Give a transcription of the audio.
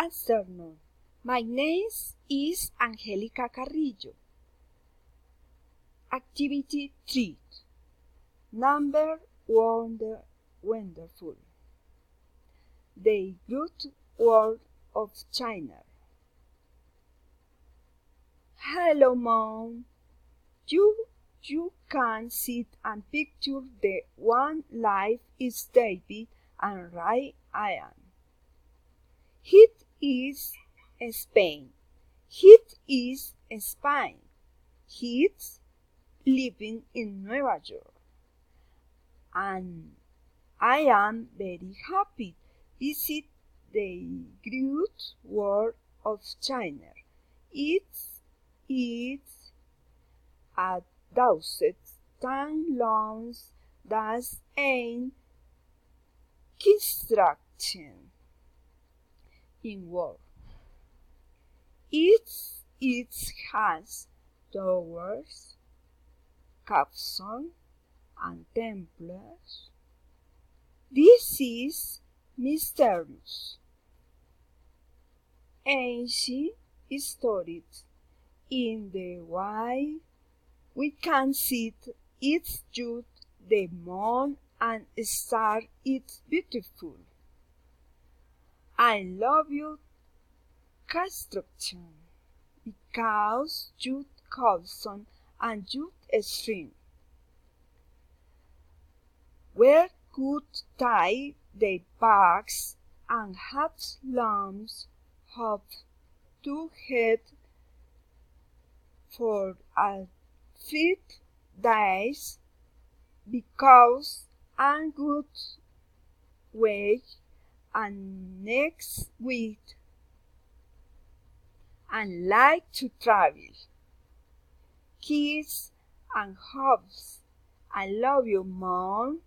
afternoon. My name is Angelica Carrillo. Activity 3. Number wonderful. The Good World of China. Hello, Mom. You can sit and picture the one life is David and right I am. It is Spain. It is Spain. He's living in New York. And I am very happy visit the great world of China. It's a thousand loans that ain't construction in war. It has towers, capstone, and temples. This is mysterious. Ancient stories in the way we can see its youth, the moon and star. It's beautiful. I love your construction because you Colson and you string. Where could tie the bags and have lamps have to head for a 5 days because I'm good way and next week and like to travel. Kiss and hugs. I love you, Mom.